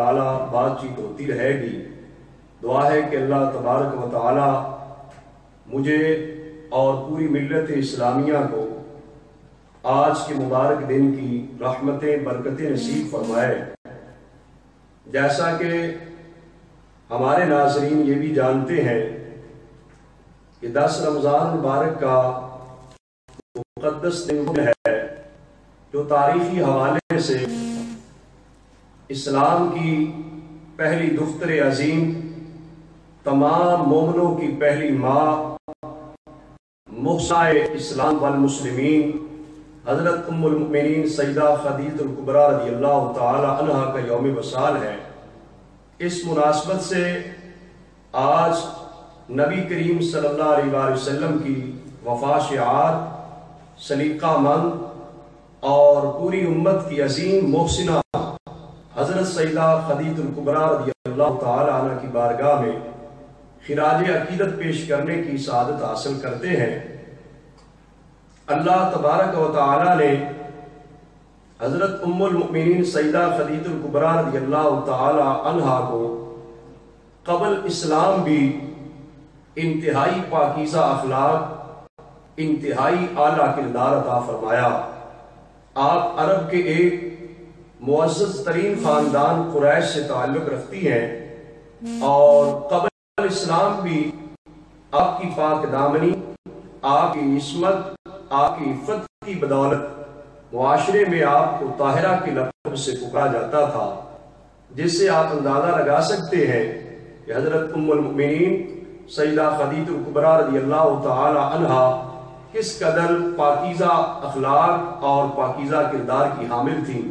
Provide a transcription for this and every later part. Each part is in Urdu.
تعالی بات چیت ہوتی رہے گی۔ دعا ہے کہ اللہ تبارک و تعالی مجھے اور پوری ملت اسلامیہ کو آج کے مبارک دن کی رحمتیں برکتیں نصیب فرمائے۔ جیسا کہ ہمارے ناظرین یہ بھی جانتے ہیں کہ 10 رمضان مبارک کا مقدس دن ہے جو تاریخی حوالے سے اسلام کی پہلی دختر عظیم، تمام مومنوں کی پہلی ماں، محسنہ اسلام والمسلمین حضرت ام المؤمنین سیدہ خدیجہ الکبریٰ رضی اللہ تعالی عنہا کا یوم وصال ہے۔ اس مناسبت سے آج نبی کریم صلی اللہ علیہ وسلم کی وفا شعار سلیقہ مند اور پوری امت کی عظیم محسنہ حضرت سیدہ خدیجہ الکبریٰ رضی اللہ تعالی عنہ کی بارگاہ میں خراج عقیدت پیش کرنے کی سعادت حاصل کرتے ہیں۔ اللہ تبارک و تعالی نے حضرت ام المؤمنین سیدہ خدیجہ الکبریٰ رضی اللہ تعالی عنہا کو قبل اسلام بھی انتہائی پاکیزہ اخلاق، انتہائی اعلیٰ کردار عطا فرمایا۔ آپ عرب کے ایک معزز ترین خاندان قریش سے تعلق رکھتی ہیں اور قبل اسلام بھی آپ کی پاک دامنی، آپ کی عصمت، آپ کی عفت کی بدولت معاشرے میں آپ کو طاہرہ کے لقب سے پکارا جاتا تھا، جس سے آپ اندازہ لگا سکتے ہیں کہ حضرت ام المؤمنین سیدہ خدیجہ الکبریٰ رضی اللہ تعالی عنہا کس قدر پاکیزہ اخلاق اور پاکیزہ کردار کی حامل تھیں۔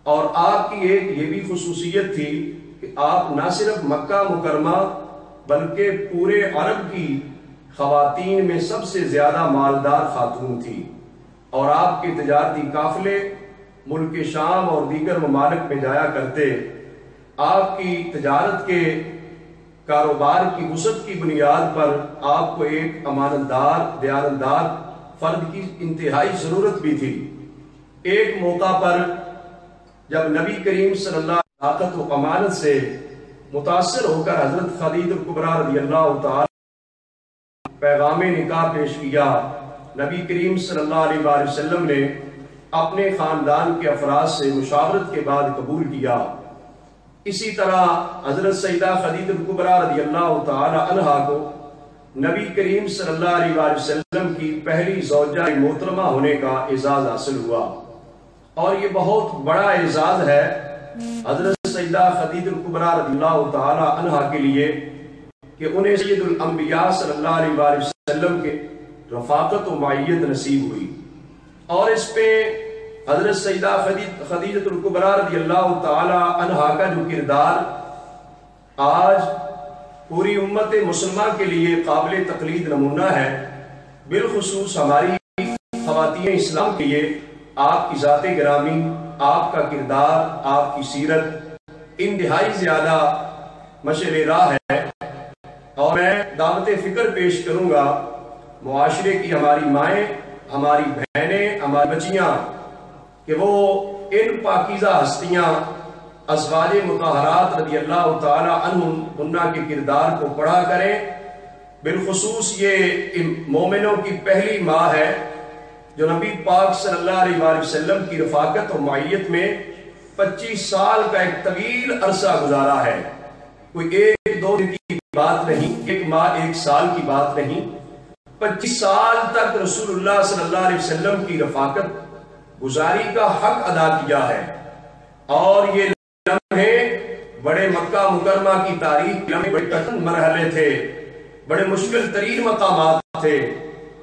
اور آپ کی ایک یہ بھی خصوصیت تھی کہ آپ نہ صرف مکہ مکرمہ بلکہ پورے عرب کی خواتین میں سب سے زیادہ مالدار خاتون تھی، اور آپ کے تجارتی قافلے ملک شام اور دیگر ممالک میں جایا کرتے۔ آپ کی تجارت کے کاروبار کی وسعت کی بنیاد پر آپ کو ایک امانت دار، دیانتدار فرد کی انتہائی ضرورت بھی تھی۔ ایک موقع پر جب نبی کریم صلی اللہ علیہ وسلم طاقت و امانت سے متاثر ہو کر حضرت خدیجہ الکبریٰ رضی اللہ تعالی پیغام نکاح پیش کیا، نبی کریم صلی اللہ علیہ وسلم نے اپنے خاندان کے افراد سے مشاورت کے بعد قبول کیا۔ اسی طرح حضرت سیدہ خدیجہ الکبریٰ رضی اللہ تعالی عنہا کو نبی کریم صلی اللہ علیہ وسلم کی پہلی زوجہ محترمہ ہونے کا اعزاز حاصل ہوا، اور یہ بہت بڑا اعزاز ہے حضرت سیدہ خدیجہ الکبریٰ رضی اللہ تعالی عنہا کے لیے کہ انہیں سید الانبیاء صلی اللہ علیہ وسلم کے رفاقت و معیت نصیب ہوئی۔ اور اس پہ حضرت سیدہ خدیجہ الکبریٰ رضی اللہ تعالی عنہا کا جو کردار آج پوری امت مسلمہ کے لیے قابل تقلید نمونہ ہے، بالخصوص ہماری خواتین اسلام کے لیے آپ کی ذات گرامی، آپ کا کردار، آپ کی سیرت انتہائی زیادہ مشعل راہ ہے۔ اور میں دعوت فکر پیش کروں گا معاشرے کی ہماری مائیں، ہماری بہنیں، ہماری بچیاں، کہ وہ ان پاکیزہ ہستیاں ازواج مطہرات رضی اللہ تعالی عنہن کے کردار کو پڑھا کریں۔ بالخصوص یہ مومنوں کی پہلی ماں ہے جو نبی پاک صلی اللہ علیہ وسلم کی رفاقت و معیت میں 25 سال کا ایک طویل عرصہ گزارا ہے۔ کوئی ایک دو دن کی بات نہیں، ایک ماہ ایک سال کی بات نہیں، 25 سال تک رسول اللہ صلی اللہ علیہ وسلم کی رفاقت گزاری کا حق ادا کیا ہے۔ اور یہ لمحے بڑے مکہ مکرمہ کی تاریخ لمحے بڑے کٹھن مرحلے تھے، بڑے مشکل ترین مقامات تھے۔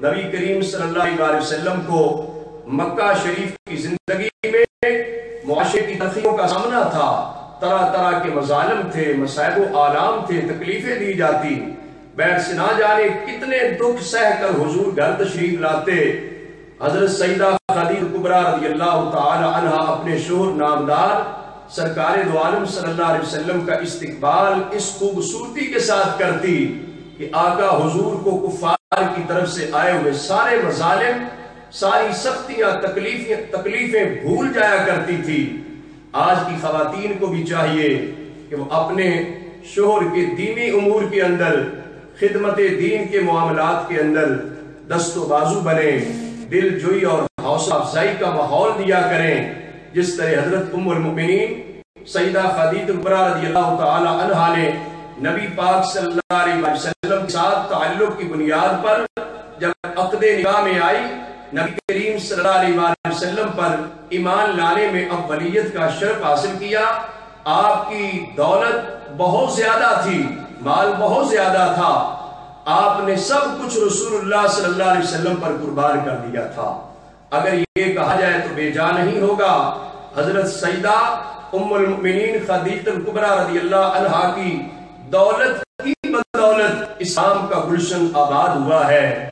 نبی کریم صلی اللہ علیہ وسلم کو مکہ شریف کی زندگی میں معاشرے کی تخلیقوں کا سامنا تھا، طرح طرح کے مظالم تھے، مصائب و آلام تھے، تکلیفیں دی جاتی، بیٹھ سے نہ جانے کتنے دکھ سہ کر حضور گھر تشریف لاتے۔ حضرت سیدہ خدیجہ الکبریٰ رضی اللہ تعالی عنہا اپنے شوہر نامدار سرکار دو عالم صلی اللہ علیہ وسلم کا استقبال اس خوبصورتی کے ساتھ کرتی کہ آقا حضور کو کفار کی طرف سے آئے ہوئے سارے مظالم، ساری سختیاں، تکلیفیں بھول جایا کرتی تھی۔ آج کی خواتین کو بھی چاہیے کہ وہ اپنے شوہر کے دینی امور کے اندر، خدمت دین کے معاملات کے اندر دست و بازو بنے، دل جوئی اور حوصلہ افزائی کا ماحول دیا کریں، جس طرح حضرت ام المؤمنین سیدہ خدیجہ کبریٰ رضی اللہ تعالی عنہا نے نبی پاک صلی اللہ علیہ وسلم کے ساتھ تعلق کی بنیاد پر جب عقد نکاح میں آئی، نبی کریم صلی اللہ علیہ وسلم پر ایمان لانے میں اولیت کا شرف حاصل کیا۔ آپ کی دولت بہت زیادہ تھی، مال بہت زیادہ تھا، آپ نے سب کچھ رسول اللہ صلی اللہ علیہ وسلم پر قربان کر دیا تھا۔ اگر یہ کہا جائے تو بے جا نہیں ہوگا، حضرت سیدہ ام المؤمنین خدیجہ کبریٰ رضی اللہ عنہا کی دولت کی بدولت اسلام کا گلشن آباد ہوا ہے،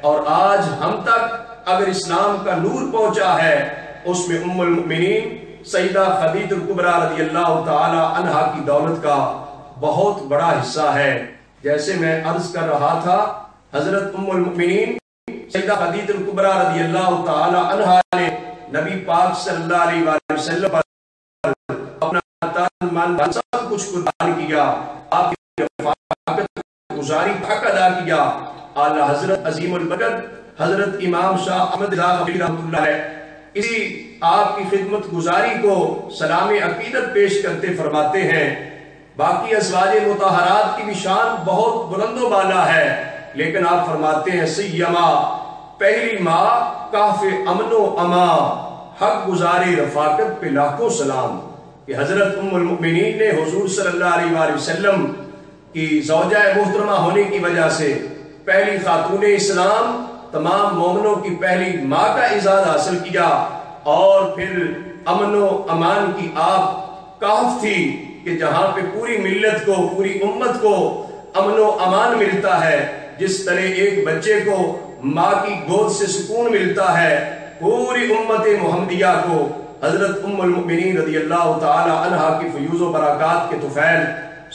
اور آج ہم تک اگر اسلام کا نور پہنچا ہے، اس میں ام المؤمنین سیدہ خدیجہ کبریٰ رضی اللہ تعالی عنہا کی دولت کا بہت بڑا حصہ ہے۔ جیسے میں عرض کر رہا تھا، حضرت ام المؤمنین سیدہ خدیجہ کبریٰ رضی اللہ تعالی عنہا نے نبی پاک صلی اللہ علیہ وسلم پر اپنا تن من سب کچھ قربان کیا، آپ کی رفاقت گزاری حق ادا کیا۔ اعلی حضرت عظیم البرکت حضرت امام شاہ احمد رضا رحمۃ اللہ علیہ اسی آپ کی خدمت گزاری کو سلام عقیدت پیش کرتے فرماتے ہیں، باقی ازواج مطہرات کی بھی شان بہت بلند و بالا ہے، لیکن آپ فرماتے ہیں سیما پہلی ماں کاف امن و اما، حق گزارے رفاقت پہ لاکھوں سلام۔ کہ حضرت ام المؤمنین نے حضور صلی اللہ علیہ وسلم کی زوجہ محترمہ ہونے کی وجہ سے پہلی خاتون اسلام، تمام مومنوں کی پہلی ماں کا اعزاز حاصل کیا، اور پھر امن و امان کی آپ کاف تھی کہ جہاں پہ پوری ملت کو، پوری امت کو امن و امان ملتا ہے، جس طرح ایک بچے کو ماں کی گود سے سکون ملتا ہے، پوری امت محمدیہ کو حضرت ام المؤمنین رضی اللہ تعالی عنہا کی فیوز و برکات کے طفیل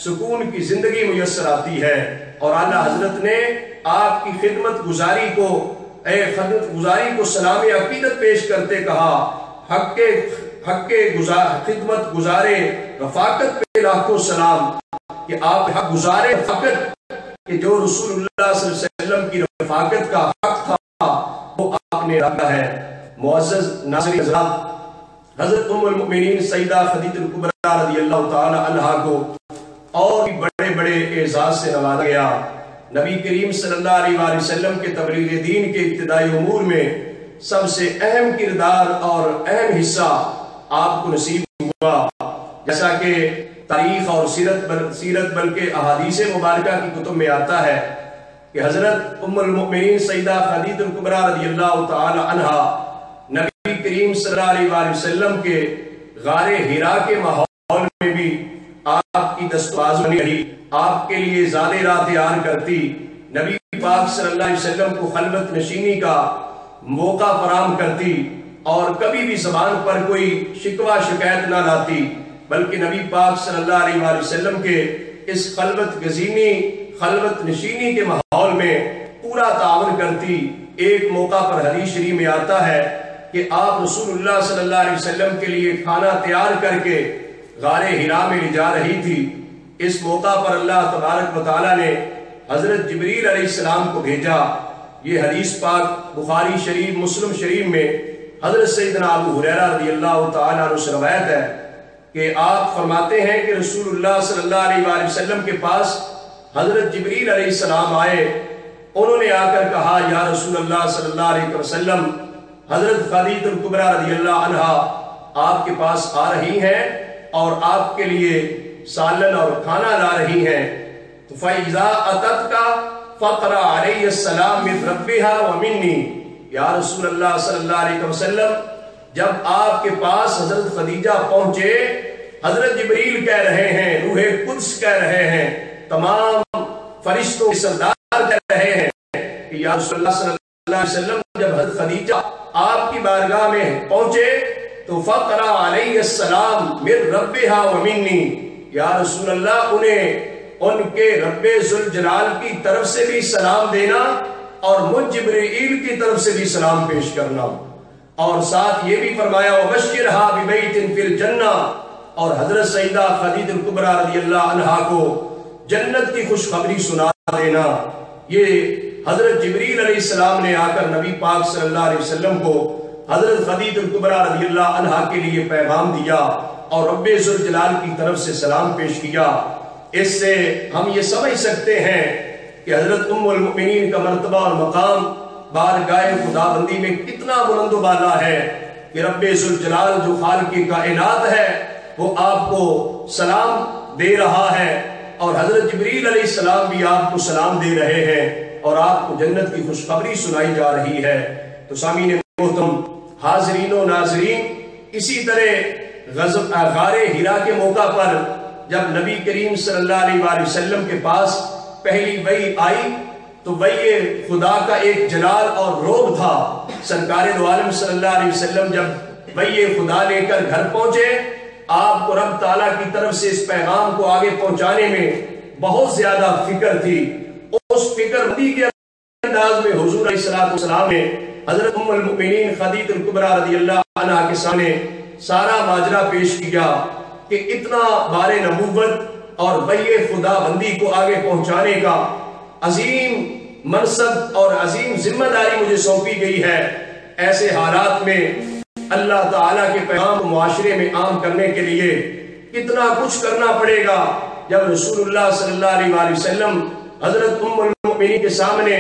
سکون کی زندگی میسر آتی ہے۔ اور اعلیٰ حضرت نے آپ کی خدمت گزاری کو سلام عقیدت پیش کرتے کہا، حق خدمت گزارے رفاقت پہ لاکھوں سلام، کہ آپ حق گزارے رفاقت، کہ جو رسول اللہ صلی اللہ علیہ وسلم کی رفاقت کا حق تھا وہ آپ نے رکھا ہے۔ معزز ناظرین حضرات، حضرت ام المؤمنین سیدہ خدیجہ کبریٰ رضی اللہ تعالی عنہا کو اور بھی بڑے بڑے اعزاز سے نوازا گیا۔ نبی کریم صلی اللہ علیہ وسلم کے تبلیغ دین کے ابتدائی امور میں سب سے اہم کردار اور اہم حصہ آپ کو نصیب ہوا، جیسا کہ تاریخ اور سیرت بلکہ احادیث مبارکہ کی کتب میں آتا ہے کہ حضرت ام المؤمنین سیدہ خدیجہ کبریٰ رضی اللہ تعالی عنہا نبی کریم صلی اللہ علیہ وسلم کے غار حرا کے ماحول میں بھی آپ کی دستبازی رہی، آپ کے لیے زاد راہ تیار کرتی، نبی پاک صلی اللہ علیہ وسلم کو خلوت نشینی کا موقع فراہم کرتی، اور کبھی بھی زبان پر کوئی شکوہ شکایت نہ لاتی، بلکہ نبی پاک صلی اللہ علیہ وسلم کے اس خلوت نشینی کے ماحول میں پورا تعاون کرتی۔ ایک موقع پر حدیث شریف میں آتا ہے کہ آپ رسول اللہ صلی اللہ علیہ وسلم کے لیے کھانا تیار کر کے غار حرا میں لے جا رہی تھی۔ اس موقع پر اللہ تبارک و تعالی نے حضرت جبریل علیہ السلام کو بھیجا۔ یہ حدیث پاک بخاری شریف، مسلم شریف میں حضرت سیدنا ابو ہریرہ رضی اللہ تعالیٰ عنہ سے روایت ہے کہ آپ فرماتے ہیں کہ رسول اللہ صلی اللہ علیہ وسلم کے پاس حضرت جبریل علیہ السلام آئے، انہوں نے آ کر کہا، یا رسول اللہ صلی اللہ علیہ وسلم، حضرت خدیجہ کبریٰ رضی اللہ عنہا آپ کے پاس آ رہی ہیں اور آپ کے لیے سالن اور کھانا لا رہی ہیں، تو فَإِذَا أَتَتْكَ فَقْرَأْ عَلَيَّ السَّلَامِ مِنْ رَبِّهَا وَمِنِّي۔ یا رسول اللہ صلی اللہ علیہ وسلم، جب آپ کے پاس حضرت خدیجہ پہنچے، حضرت جبریل کہہ رہے ہیں، روح قدس کہہ رہے ہیں، تمام فرشتوں کے سردار کہہ رہے ہیں کہ یا رسول اللہ صلی اللہ علیہ وسلم، جب حضرت خدیجہ آپ کی بارگاہ میں پہنچے تو فقرا علیہ السلام من ربہا ومنی، یا رسول اللہ انہیں ان کے رب ذوالجلال کی طرف سے بھی سلام دینا اور مجھ جبرائیل کی طرف سے بھی سلام پیش کرنا۔ اور ساتھ یہ بھی فرمایا وَبَشِّرْهَا بِبَيْتٍ فِي الْجَنَّةِ، اور حضرت سیدہ خدیجہ کبریٰ رضی اللہ عنہا کو جنت کی خوشخبری سنا دینا۔ یہ حضرت جبریل علیہ السلام نے آ کر نبی پاک صلی اللہ علیہ وسلم کو حضرت خدیجہ کبریٰ رضی اللہ عنہا کے لیے پیغام دیا اور رب ذوالجلال کی طرف سے سلام پیش کیا۔ اس سے ہم یہ سمجھ سکتے ہیں کہ حضرت ام المؤمنین کا مرتبہ اور مقام بارگاہ خداوندی میں کتنا بلند و بالا ہے کہ رب ذوالجلال جو خالق کائنات ہے وہ آپ کو سلام دے رہا ہے، اور حضرت جبریل علیہ السلام بھی آپ کو سلام دے رہے ہیں اور آپ کو جنت کی خوشخبری سنائی جا رہی ہے۔ تو سامعین محترم، حاضرین و ناظرین، اسی طرح غار ہرا کے موقع پر جب نبی کریم صلی اللہ علیہ وسلم کے پاس پہلی وحی آئی تو وحی خدا کا ایک جلال اور روب تھا۔ سرکار دو عالم صلی اللہ علیہ وسلم جب وحی خدا لے کر گھر پہنچے، آپ کو رب تعالیٰ کی طرف سے اس پیغام کو آگے پہنچانے میں بہت زیادہ فکر تھی۔ اس فکر مندی کے انداز میں حضور علیہ السلام نے حضرت ام المؤمنین خدیجہ کبریٰ رضی اللہ عنہا کے سامنے سارا ماجرا پیش کیا کہ اتنا بار نبوت اور وحی خدا بندی کو آگے پہنچانے کا عظیم منصب اور عظیم ذمہ داری مجھے سونپی گئی ہے۔ ایسے حالات میں اللہ تعالیٰ کے پیغام کو معاشرے میں عام کرنے کے لیے کتنا کچھ کرنا پڑے گا۔ جب رسول اللہ صلی اللہ علیہ وسلم حضرت ام المؤمنین کے سامنے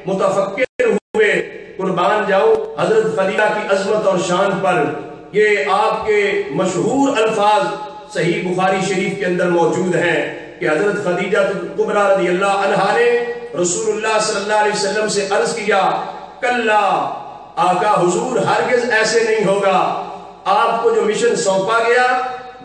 متفکر ہوئے، قربان جاؤ حضرت خدیجہ کی عظمت اور شان پر، یہ آپ کے مشہور الفاظ صحیح بخاری شریف کے اندر موجود ہیں کہ حضرت خدیجہ کبریٰ رضی اللہ عنہا نے رسول اللہ صلی اللہ علیہ وسلم سے عرض کیا، کلا آقا حضور ہرگز ایسے نہیں ہوگا، آپ کو جو مشن سونپا گیا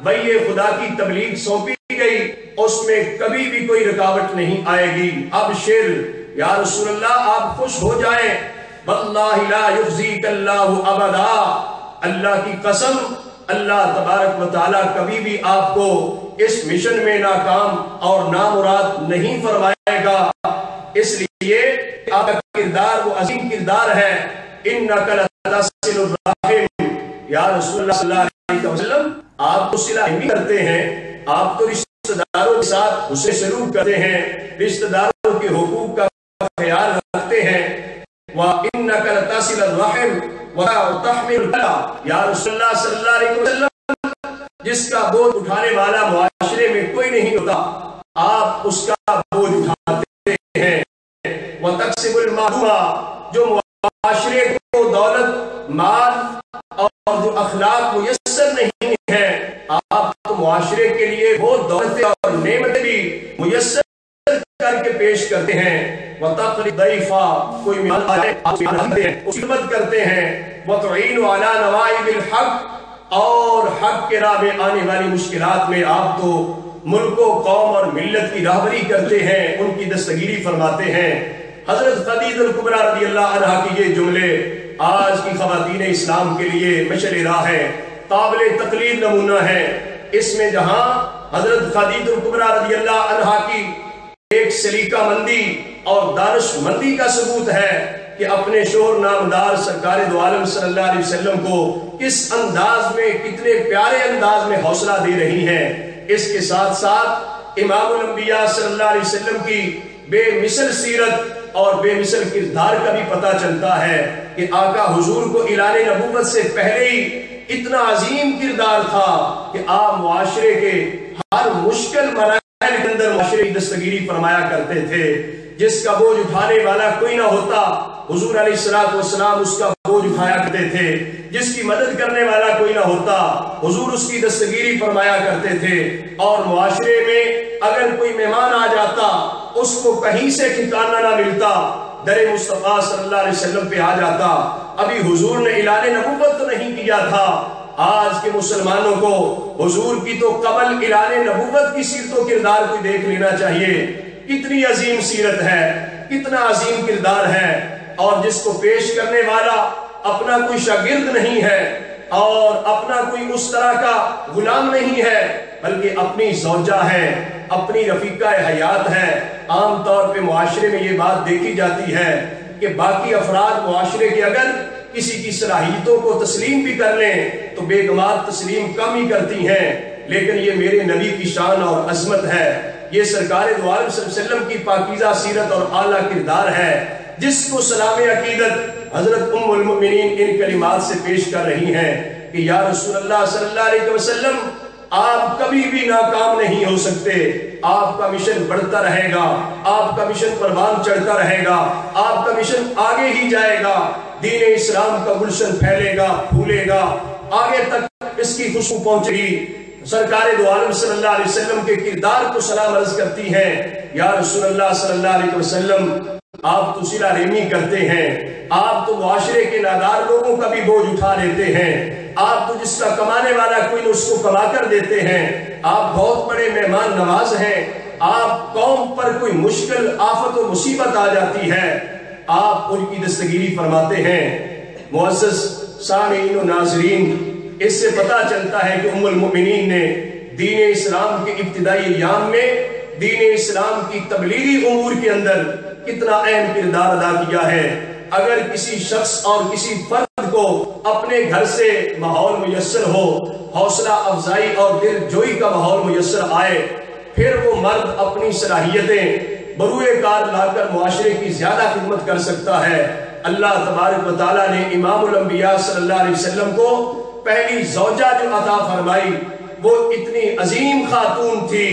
وحی خدا کی تبلیغ سونپی گئی، اس میں کبھی بھی کوئی رکاوٹ نہیں آئے گی۔ ابشر یا رسول اللہ، آپ خوش ہو جائیں، واللہ لا یخزیک اللہ ابدا، اللہ کی قسم اللہ تبارک و تعالیٰ کبھی بھی آپ کو اس مشن میں ناکام اور نامراد نہیں فرمائے گا۔ اس لیے آپ کا کردار وہ عظیم کردار ہے، انک لتصل الرحم، یا رسول اللہ صلی اللہ علیہ وسلم آپ تو صلہ رحمی کرتے ہیں، آپ تو رشتہ داروں کے ساتھ حسن سلوک کرتے ہیں، رشتہ داروں کے حقوق کا خیال رکھتے ہیں۔ وَإِنَّكَ لَتَصِلُ الرَّحِمَ وَتَحْمِلُ الْكَلَّ، یا رسول اللہ صلی اللہ علیہ وسلم جس کا بوجھ اٹھانے والا معاشرے میں کوئی نہیں ہوتا، آپ اس کا بوجھ اٹھاتے ہیں۔ وَتَكْسِبُ الْمَعْدُومَ، جو معاشرے کو دولت، مال اور جو اخلاق میسر نہیں ہے، آپ تو معاشرے کے لیے وہ دولتیں اور نعمتیں بھی میسر کر کے پیش کرتے ہیں۔ وَتَقْرِي الضَّيْفَ، کوئی مہمان آئے آپ اس کی خدمت کرتے ہیں۔ وَتُعِينُ عَلَى نَوَائِبِ الْحَقِّ، اور حق کے راہ میں آنے والی مشکلات میں آپ تو ملک و قوم اور ملت کی راہبری کرتے ہیں، ان کی دستگیری فرماتے ہیں۔ حضرت خدیجہ کبریٰ رضی اللہ عنہا کی یہ جملے آج کی خواتین اسلام کے لیے مشعل راہ ہے، قابل تقلید نمونہ ہے۔ اس میں جہاں حضرت خدیجہ کبریٰ رضی اللہ عنہا کی ایک سلیقہ مندی اور دانش مندی کا ثبوت ہے کہ اپنے شوہر نامدار سرکار دو عالم صلی اللہ علیہ وسلم کو کس انداز میں، کتنے پیارے انداز میں حوصلہ دے رہی ہیں۔ اس کے ساتھ ساتھ امام الانبیاء صلی اللہ علیہ وسلم کی بے مثل سیرت اور بے مثل کردار کا بھی پتہ چلتا ہے کہ آقا حضور کو اعلان نبوت سے پہلے ہی اتنا عظیم کردار تھا کہ آپ معاشرے کے ہر مشکل مراحل کے اندر معاشرے کی دستگیری فرمایا کرتے تھے۔ جس کا بوجھ اٹھانے والا کوئی نہ ہوتا، حضور علیہ السلام اس کا بوجھ اٹھایا کرتے تھے۔ جس کی مدد کرنے والا کوئی نہ ہوتا، حضور اس کی دستگیری فرمایا کرتے تھے۔ اور معاشرے میں اگر کوئی مہمان آ جاتا، اس کو کہیں سے ٹھکانہ نہ ملتا، در مصطفیٰ صلی اللہ علیہ وسلم پہ آ جاتا۔ ابھی حضور نے اعلان نبوت تو نہیں کیا تھا۔ آج کے مسلمانوں کو حضور کی تو قبل اعلان نبوت کی سیرت و کردار کو دیکھ لینا چاہیے، کتنی عظیم سیرت ہے، کتنا عظیم کردار ہے، اور جس کو پیش کرنے والا اپنا کوئی شاگرد نہیں ہے اور اپنا کوئی اس طرح کا غلام نہیں ہے، بلکہ اپنی زوجہ ہے، اپنی رفیقہ حیات ہے۔ عام طور پہ معاشرے میں یہ بات دیکھی جاتی ہے کہ باقی افراد معاشرے کے اگر کسی کی صلاحیتوں کو تسلیم بھی کر لیں تو بیگمات تسلیم کم ہی کرتی ہیں، لیکن یہ میرے نبی کی شان اور عظمت ہے، یہ سرکار دو عالم صلی اللہ علیہ وسلم کی پاکیزہ سیرت اور اعلیٰ کردار ہے، جس کو سلام عقیدت حضرت ام المؤمنین ان کلمات سے پیش کر رہی ہیں کہ یا رسول اللہ صلی اللہ علیہ وسلم، آپ کبھی بھی ناکام نہیں ہو سکتے، آپ کا مشن بڑھتا رہے گا، آپ کا مشن پروان چڑھتا رہے گا، آپ کا مشن آگے ہی جائے گا، دین اسلام کا گلشن پھیلے گا، پھولے گا، آگے تک اس کی خوشبو پہنچے گی۔ سرکار دو عالم صلی اللہ علیہ وسلم کے کردار کو سلام عرض کرتی ہیں، یا رسول اللہ صلی اللہ علیہ وسلم، آپ تو صلہ رحمی کرتے ہیں، آپ تو معاشرے کے نادار لوگوں کا بھی بوجھ اٹھا لیتے ہیں، آپ تو جس کا کمانے والا کوئی نہ اس کو کما کر دیتے ہیں، آپ بہت بڑے مہمان نواز ہیں، آپ قوم پر کوئی مشکل آفت و مصیبت آ جاتی ہے، آپ ان کی دستگیری فرماتے ہیں۔ معزز سامعین و ناظرین، اس سے پتہ چلتا ہے کہ ام المؤمنین نے دین اسلام کے ابتدائی ایام میں دین اسلام کی تبلیغی امور کے اندر کتنا اہم کردار ادا کیا ہے۔ اگر کسی شخص اور کسی فرد کو اپنے گھر سے ماحول میسر ہو، حوصلہ افزائی اور دل جوئی کا ماحول میسر آئے، پھر وہ مرد اپنی صلاحیتیں بروئے کار لا کر معاشرے کی زیادہ خدمت کر سکتا ہے۔ اللہ تبارک و تعالیٰ نے امام الانبیاء صلی اللہ علیہ وسلم کو پہلی زوجہ جو عطا فرمائی وہ اتنی عظیم خاتون تھی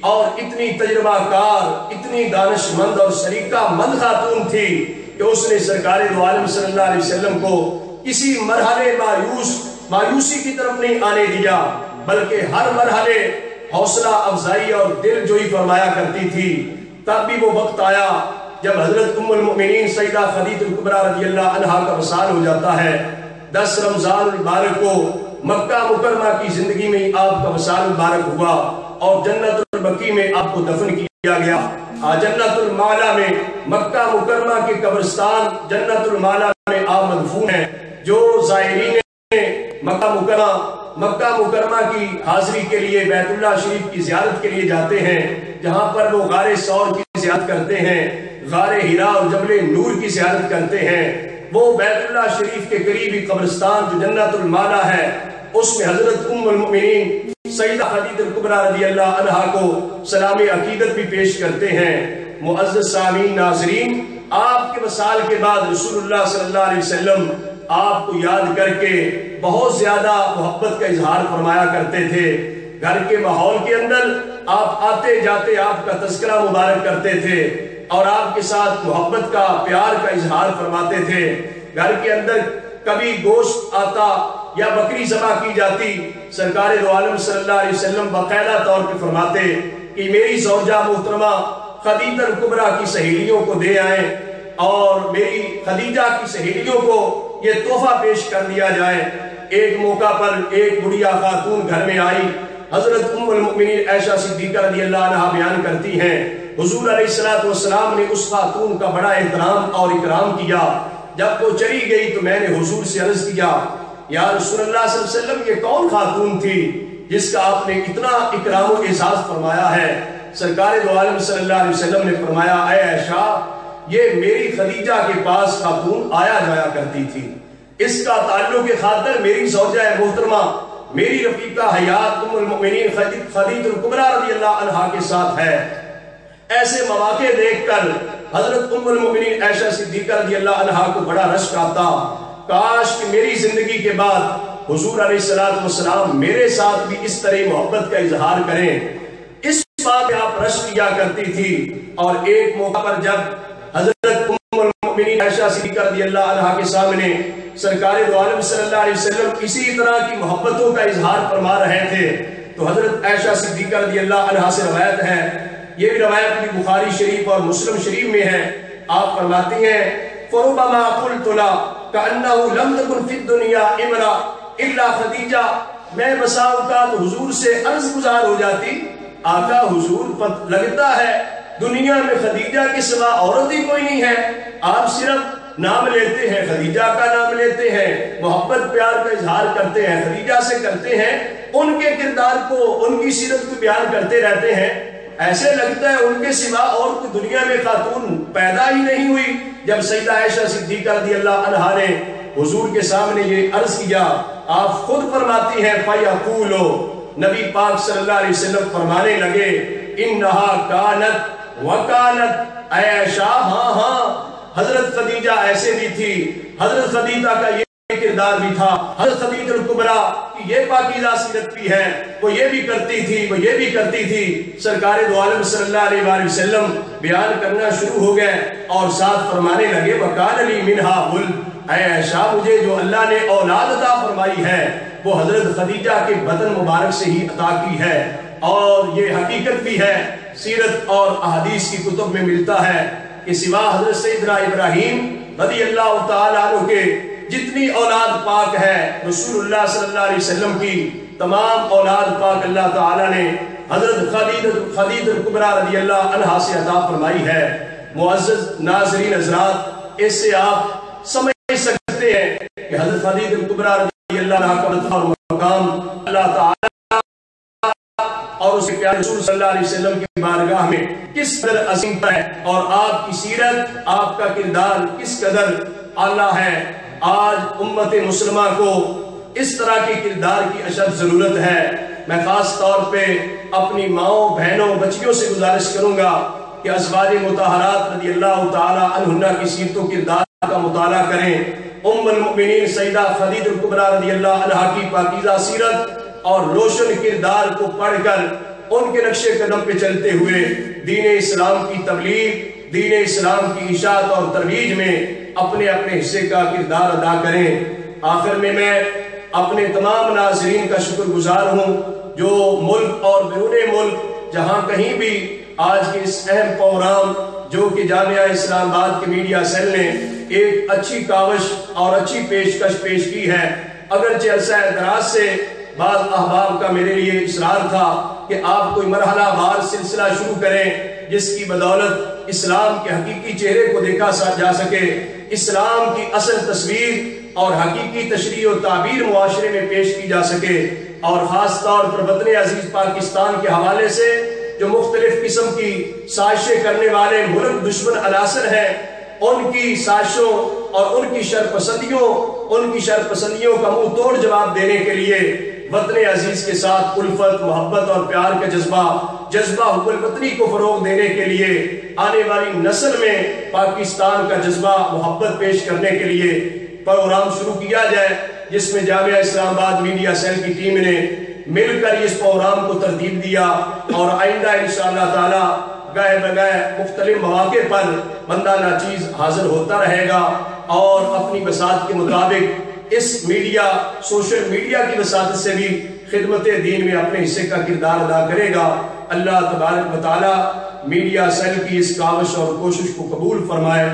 اور اتنی تجربہ کار، اتنی دانش مند اور سلیقہ مند خاتون تھی کہ اس نے سرکار دو عالم صلی اللہ علیہ وسلم کو کسی مرحلے مایوسی کی طرف نہیں آنے دیا، بلکہ ہر مرحلے حوصلہ افزائی اور دل جوئی فرمایا کرتی تھی۔ تب بھی وہ وقت آیا جب حضرت ام المؤمنین سیدہ خدیجہ کبریٰ رضی اللہ عنہا کا وصال ہو جاتا ہے۔ 10 رمضان المبارک کو مکہ مکرمہ کی زندگی میں آپ کا وصال مبارک ہوا اور جنت البقیع میں آپ کو دفن کیا گیا۔ جنت المعلا میں مکہ مکرمہ کے قبرستان جنت المعلا میں آپ مدفون ہیں۔ جو زائرین مکہ مکرمہ کی حاضری کے لیے بیت اللہ شریف کی زیارت کے لیے جاتے ہیں، جہاں پر وہ غار ثور کی زیارت کرتے ہیں، غار حرا اور جبل نور کی زیارت کرتے ہیں، وہ بیت اللہ شریف کے قریبی قبرستان جو جنت المعلا ہے اس میں حضرت ام المؤمنین سیدہ خدیجہ کبریٰ رضی اللہ عنہا کو سلام عقیدت بھی پیش کرتے ہیں۔ معزز سامعین ناظرین، آپ کے وصال کے بعد رسول اللہ صلی اللہ علیہ وسلم آپ کو یاد کر کے بہت زیادہ محبت کا اظہار فرمایا کرتے تھے۔ گھر کے ماحول کے اندر آپ آتے جاتے آپ کا تذکرہ مبارک کرتے تھے اور آپ کے ساتھ محبت کا، پیار کا اظہار فرماتے تھے۔ گھر کے اندر کبھی گوشت آتا یا بکری ذبح کی جاتی، سرکار دو عالم صلی اللہ علیہ وسلم باقاعدہ طور پر فرماتے کہ میری زوجہ محترمہ خدیجہ کبریٰ کی سہیلیوں کو دے آئیں اور میری خدیجہ کی سہیلیوں کو یہ تحفہ پیش کر دیا جائے۔ ایک موقع پر ایک بڑھیا خاتون گھر میں آئی، حضرت ام المؤمنین عائشہ صدیقہ رضی اللہ عنہا بیان کرتی ہیں حضور علیہ السلام نے اس خاتون کا بڑا احترام اور اکرام کیا۔ جب وہ چلی گئی تو میں نے حضور سے عرض کیا، یا رسول اللہ صلی اللہ علیہ وسلم، یہ کون خاتون تھی جس کا آپ نے اتنا اکرام و اعزاز فرمایا ہے؟ سرکار دو عالم صلی اللہ علیہ وسلم نے فرمایا، اے عائشہ، یہ میری خدیجہ کے پاس خاتون آیا جایا کرتی تھی، اس کا تعلق خاطر میری زوجہ محترمہ، میری رفیقہ حیات ام المؤمنین خدیجہ کبریٰ رضی اللہ عنہا کے ساتھ ہے۔ ایسے مواقع دیکھ کر حضرت ام المؤمنین عائشہ صدیقہ رضی اللہ عنہا کو بڑا رشک آتا، کاش کہ میری زندگی کے بعد حضور علیہ السلام میرے ساتھ بھی اس طرح محبت کا اظہار کریں۔ اس بات پہ آپ رشک کیا کرتی تھی۔ اور ایک موقع پر جب حضرت ام المؤمنین عائشہ صدیقہ رضی اللہ عنہا کے سامنے سرکار دو عالم صلی اللہ علیہ وسلم اسی طرح کی محبتوں کا اظہار فرما رہے تھے تو حضرت عائشہ صدیقہ رضی اللہ عنہا سے روایت ہے، یہ بھی روایت بھی بخاری شریف اور مسلم شریف میں ہے، آپ فرماتی ہیں فربما قلت لا كأنه لم تكن في الدنيا امرأة الا خدیجہ، میں بسا اوقات حضور سے عرض گزار ہو جاتی، آقا حضور لگتا ہے دنیا میں خدیجہ کے سوا عورت ہی کوئی نہیں ہے، آپ صرف نام لیتے ہیں، خدیجہ کا نام لیتے ہیں، محبت پیار کا اظہار کرتے ہیں، خدیجہ سے کرتے ہیں، ان کے کردار کو، ان کی سیرت کو بیان کرتے رہتے ہیں، ایسے لگتا ہے ان کے سوا اور کوئی دنیا میں خاتون پیدا ہی نہیں ہوئی۔ جب سیدہ عائشہ صدیقہ رضی اللہ عنہا نے حضور کے سامنے یہ عرض کیا، آپ خود فرماتی ہیں فَيَقُولُ، نبی پاک صلی اللہ علیہ وسلم فرمانے لگے اِنَّهَا كَانَتْ وَكَانَتْ، اے عائشہ ہاں ہاں حضرت خدیجہ ایسے بھی تھی، حضرت خدیجہ کا یہ کردار بھی تھا، حضرت خدیجہ الکبریٰ کی یہ پاکیزہ سیرت بھی ہے، وہ یہ بھی کرتی تھی، وہ یہ بھی کرتی تھی۔ سرکار دو عالم صلی اللہ علیہ وآلہ وسلم بیان کرنا شروع ہو گئے اور ساتھ فرمانے لگے وَقَالَ لِي مِنْهَا وَلْدٌ، اے عائشہ مجھے جو اللہ نے اولاد عطا فرمائی ہے وہ حضرت خدیجہ کے بدن مبارک سے ہی عطا کی ہے، اور یہ حقیقت بھی ہے، سیرت اور احادیث کی کتب میں ملتا ہے کہ سوا حضرت سیدنا ابراہیم رضی اللہ تعالیٰ عنہ کے جتنی اولاد پاک ہے، رسول اللہ صلی اللہ علیہ وسلم کی تمام اولاد پاک اللہ تعالیٰ نے حضرت خدیجہ الکبریٰ رضی اللہ عنہا سے عطا فرمائی ہے۔ معزز ناظرین حضرات، اس سے آپ سمجھ سکتے ہیں کہ حضرت خدیجہ الکبریٰ رضی اللہ عنہا کا مرتبہ اور مقام اللہ تعالیٰ اور اس کے پیارے رسول صلی اللہ علیہ وسلم کی بارگاہ میں کس قدر عظیم ہے، اور آپ کی سیرت، آپ کا کردار کس قدر اعلیٰ ہے۔ آج امت مسلمہ کو اس طرح کے کردار کی اشد ضرورت ہے۔ میں خاص طور پہ اپنی ماؤں، بہنوں، بچیوں سے گزارش کروں گا کہ ازواج مطہرات رضی اللہ تعالی عنہن کی سیرت و کردار کا مطالعہ کریں۔ ام المؤمنین سیدہ خدیجہ الکبریٰ رضی اللہ عنہا کی پاکیزہ سیرت اور روشن کردار کو پڑھ کر ان کے نقش قدم پہ چلتے ہوئے دین اسلام کی تبلیغ، دین اسلام کی اشاعت اور ترویج میں اپنے اپنے حصے کا کردار ادا کریں۔ آخر میں اپنے تمام ناظرین کا شکر گزار ہوں جو ملک اور بیرون ملک جہاں کہیں بھی آج کے اس اہم پروگرام جو کہ جامعہ اسلام آباد کے میڈیا سیل نے ایک اچھی کاوش اور اچھی پیشکش پیش کی ہے۔ اگرچہ عرصہ دراز سے بعض احباب کا میرے لیے اصرار تھا کہ آپ کوئی مرحلہ وار سلسلہ شروع کریں جس کی بدولت اسلام کے حقیقی چہرے کو دیکھا جا سکے، اسلام کی اصل تصویر اور حقیقی تشریح و تعبیر معاشرے میں پیش کی جا سکے، اور خاص طور پر وطن عزیز پاکستان کے حوالے سے جو مختلف قسم کی سازشیں کرنے والے ملک دشمن عناصر ہیں ان کی سازشوں اور ان کی شرپسندیوں کا منہ توڑ جواب دینے کے لیے وطن عزیز کے ساتھ الفت، محبت اور پیار کا جذبہ حب الوطنی کو فروغ دینے کے لیے آنے والی نسل میں پاکستان کا جذبہ محبت پیش کرنے کے لیے پروگرام شروع کیا جائے، جس میں جامعہ اسلام آباد میڈیا سیل کی ٹیم نے مل کر اس پروگرام کو ترتیب دیا، اور آئندہ انشاءاللہ تعالی گاہے بگاہے مختلف مواقع پر بندہ ناچیز حاضر ہوتا رہے گا اور اپنی بساط کے مطابق اس میڈیا، سوشل میڈیا کی وساطت سے بھی خدمت دین میں اپنے حصے کا کردار ادا کرے گا۔ اللہ تبارک و تعالی میڈیا سیل کی اس کاوش اور کوشش کو قبول فرمائے۔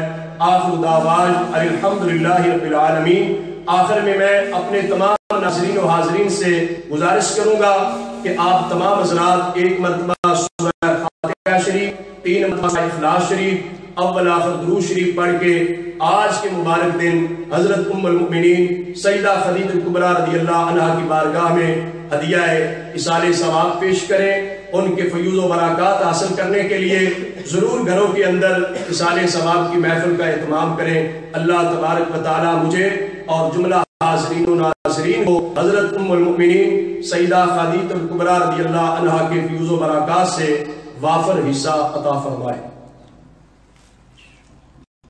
آخر دعوانا الحمدللہ رب العالمین۔ آخر میں اپنے تمام ناظرین و حاضرین سے گزارش کروں گا کہ آپ تمام حضرات ایک مرتبہ سورہ فاتحہ شریف، 3 مرتبہ اخلاص شریف، اول آخر درود شریف پڑھ کے آج کے مبارک دن حضرت ام المؤمنین سیدہ خدیجہ الکبریٰ رضی اللہ عنہا کی بارگاہ میں ہدیہ ایصال ثواب پیش کریں۔ ان کے فیوز و برکات حاصل کرنے کے لیے ضرور گھروں کے اندر ایصال ثواب کی محفل کا اہتمام کریں۔ اللہ تبارک و تعالی مجھے اور جملہ حاضرین و ناظرین کو حضرت ام المؤمنین سیدہ خدیجہ الکبریٰ رضی اللہ عنہا کے فیوز و برکات سے وافر حصہ عطا فرمائے۔